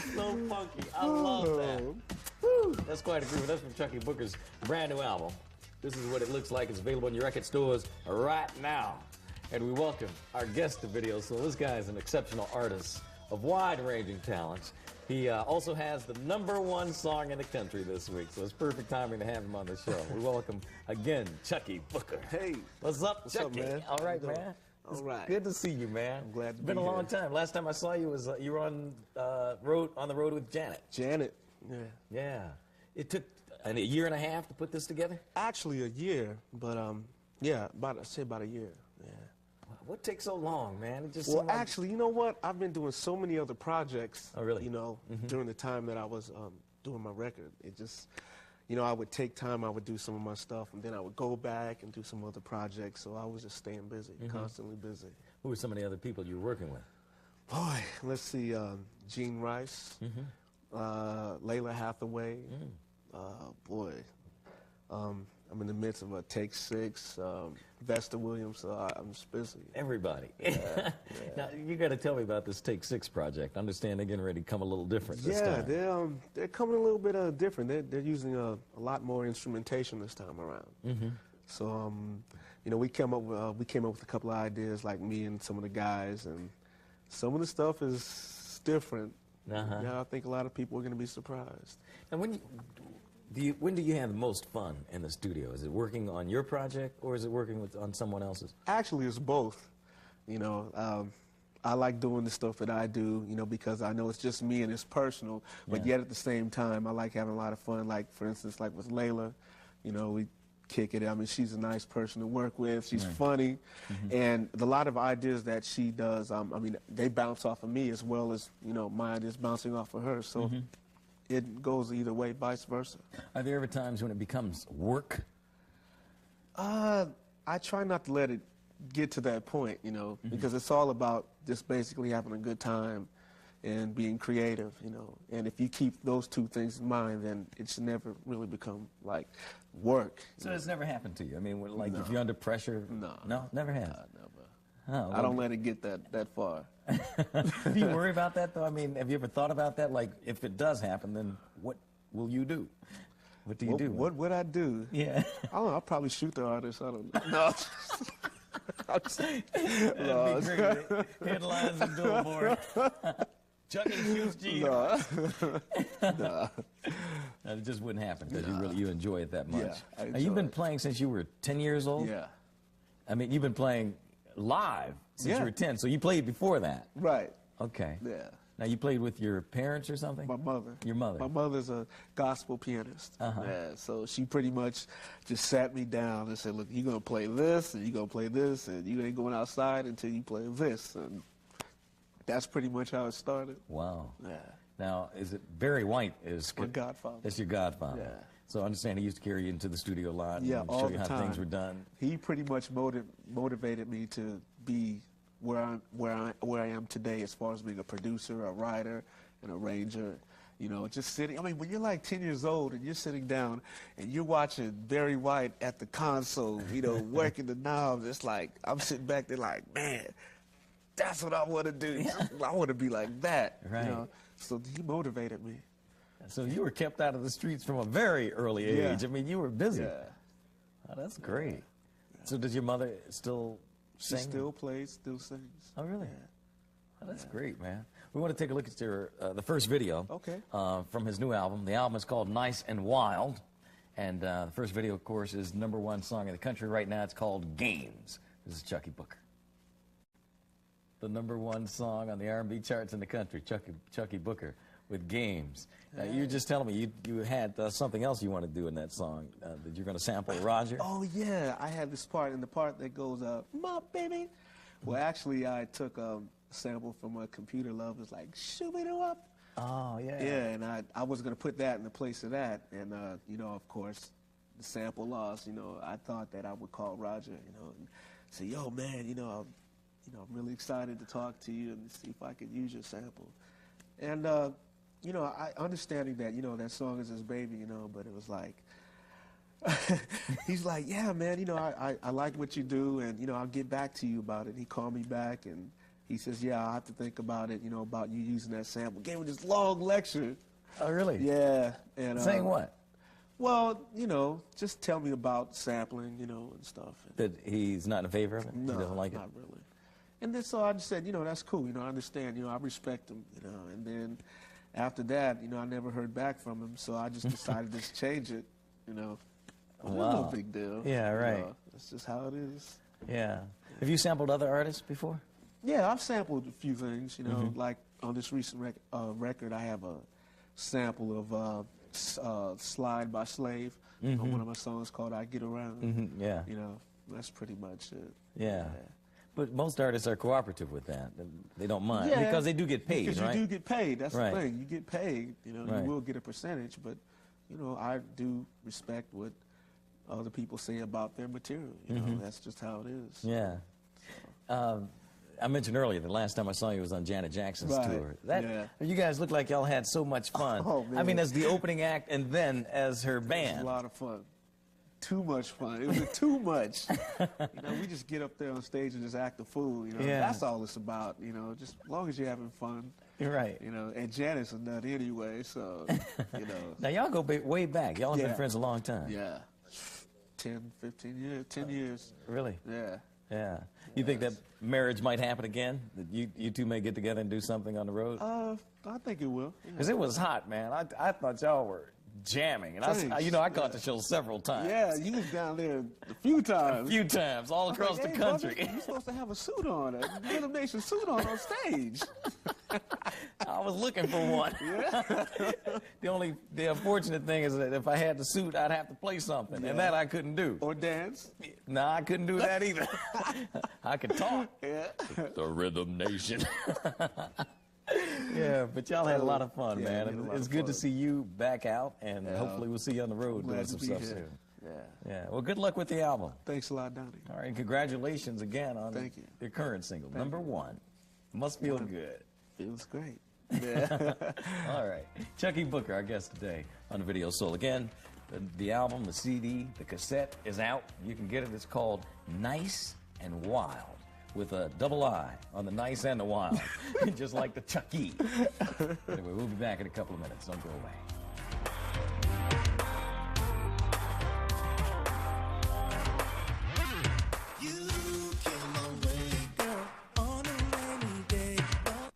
is so funky. I love that. Woo! That's quite a groove. That's from Chuckii Booker's brand new album. This is what it looks like. It's available in your record stores right now. And we welcome our guest to Video Soul. This guy is an exceptional artist of wide-ranging talents. He also has the #1 song in the country this week, so it's perfect timing to have him on the show. We welcome again Chuckii Booker. Hey, what's up, what's up, man? All right, man. All right. Good to see you, man. I'm glad to It's been be a long here. time. Last time I saw you was you were on the road with Janet. Janet. Yeah. Yeah. It took a year and a half to put this together. Actually, a year, but yeah, about a year. Yeah. What takes so long, man? It just Well, seemed like... actually, you know what? I've been doing so many other projects. Oh, really? You know, during the time that I was doing my record, it just, you know, I would take time. I would do some of my stuff, and then I would go back and do some other projects. So I was just staying busy, constantly busy. Who were some of the other people you were working with? Boy, let's see, Gene Rice, Layla Hathaway. Boy, I'm in the midst of a Take 6, Vesta Williams, so I'm just busy. Everybody. Yeah. Now, you got to tell me about this Take 6 project. I understand they're getting ready to come a little different this time. Yeah, they're coming a little bit different. They're using a lot more instrumentation this time around. So, you know, we came up with a couple of ideas, like me and some of the guys, and some of the stuff is different. Yeah, I think a lot of people are going to be surprised. And when do you have the most fun in the studio? Is it working on your project, or is it working on someone else's? Actually, it's both. You know, I like doing the stuff that I do, you know, because I know it's just me and it's personal, but yet at the same time, I like having a lot of fun. Like, for instance, like with Layla, you know, we kick it. I mean, she's a nice person to work with. She's funny. And a lot of ideas that she does, I mean, they bounce off of me as well as, you know, my ideas bouncing off of her. So it goes either way, vice versa. Are there ever times when it becomes work? I try not to let it get to that point, you know, because it's all about just basically having a good time and being creative, you know. And if you keep those two things in mind, then it should never really become like work. So it's never happened to you? I mean, like if you're under pressure? No. No? Never has? Never. Oh, I don't let it get that far. Do you worry about that, though? I mean, have you ever thought about that? Like, if it does happen, then what will you do? What do you do? What would I do? Yeah. I don't know. I'll probably shoot the artist. I don't know. No. That'd be great. Headlines and billboard. Chuckii shoots G. No. It just wouldn't happen because you enjoy it that much. Yeah, now, you've been playing since you were 10 years old? Yeah. I mean, you've been playing live since you were 10, so you played before that. Right. Okay. Yeah. Now, you played with your parents or something? My mother. Your mother? My mother's a gospel pianist. Yeah, so she pretty much just sat me down and said, look, you're going to play this, and you're going to play this, and you ain't going outside until you play this. And that's pretty much how it started. Wow. Yeah. Now, is it Barry White is My godfather. That's your godfather. Yeah. So I understand he used to carry you into the studio a lot Yeah, and all show the you how time. things were done. He pretty much motivated me to be where I am today, as far as being a producer, a writer, an arranger. You know, just sitting. I mean, when you're like 10 years old and you're sitting down and you're watching Barry White at the console, you know, working the knobs, it's like I'm sitting back there like, man, that's what I want to do. I want to be like that. Right. You know? So he motivated me. So you were kept out of the streets from a very early age. Yeah. I mean, you were busy. Yeah. Oh, that's great. Yeah. So does your mother still sing? She still plays, still sings. Oh, really? Oh, that's great, man. We want to take a look at your the first video from his new album. The album is called Nice and Wild. And the first video, of course, is #1 song in the country right now. It's called Games. This is Chuckii Booker. The #1 song on the R&B charts in the country, Chuckii Booker with Games. You were just telling me you had something else you want to do in that song, that you're going to sample Roger. Oh, yeah. I had this part, and the part that goes, my baby. Well, actually, I took a sample from a Computer Love. It's like, shoo-be-doo-up. Oh, yeah. Yeah, and I was going to put that in the place of that. And, you know, of course, the sample lost. You know, I thought that I would call Roger, you know, and say, yo, man, you know, I'm really excited to talk to you and see if I could use your sample. And, you know, I understanding that, you know, that song is his baby, you know, but it was like, he's like, yeah, man, you know, I like what you do, and, you know, I'll get back to you about it. He called me back, and he says, yeah, I'll have to think about it, you know, about you using that sample. Gave me this long lecture. Oh, really? Yeah. And, saying what? Well, you know, just tell me about sampling, you know, and stuff. That he's not in favor of it? No, he doesn't like it? not really. And then so I just said, you know, that's cool. You know, I understand. You know, I respect him, you know. And then after that, you know, I never heard back from him. So I just decided to change it, you know. Wow. No big deal. Yeah, right. You know, that's just how it is. Yeah. Have you sampled other artists before? Yeah, I've sampled a few things, you know. Like on this recent record, I have a sample of Slide by Slave on one of my songs called I Get Around. Yeah. You know, that's pretty much it. Yeah. But most artists are cooperative with that. They don't mind. Yeah, because they do get paid, because right? you do get paid. That's Right. the thing. You get paid. You know, Right. you will get a percentage, but, you know, I do respect what other people say about their material. You know, that's just how it is. Yeah. I mentioned earlier the last time I saw you was on Janet Jackson's Right. tour. Yeah. You guys look like y'all had so much fun. Oh, I mean, man. as the opening act and then as her It was band. a lot of fun. Too much fun. It was too much. You know, we just get up there on stage and just act a fool. You know, Yeah. that's all it's about. You know, just as long as you're having fun. You're right. You know, and Janet's a nut anyway, so you know. Now, y'all go way back. Y'all have been Yeah. friends a long time. Yeah, 10, 15 years, 10 years. Really? Yeah. Yeah. You think that marriage might happen again? That you two may get together and do something on the road? I think it will. Yeah. Because it was hot, man. I thought y'all were jamming. And Thanks. you know, I caught the show several times. Yeah, you was down there a few times. A few times, all across Like, the hey, country. brother, you're supposed to have a suit on, a Rhythm Nation suit on stage. I was looking for one. Yeah. The unfortunate thing is that if I had the suit, I'd have to play something, and that I couldn't do. Or dance. No, I couldn't do that either. I could talk. Yeah. The Rhythm Nation. Yeah, but y'all had a lot of fun, Yeah, man. we had a lot It's of good to fun. see you back out, and hopefully we'll see you on the road doing Glad some to be stuff here. soon. Yeah. Yeah. Well, good luck with the album. Thanks a lot, Donnie. All right, and congratulations again on Thank you. your current single, number 1. Must feel good. Feels great. Yeah. All right. Chuckii Booker, our guest today on Video Soul. Again, the album, the CD, the cassette is out. You can get it. It's called Nice and Wild, with a double I on the nice and the wild, just like the Chuckii. Anyway, we'll be back in a couple of minutes. Don't go away.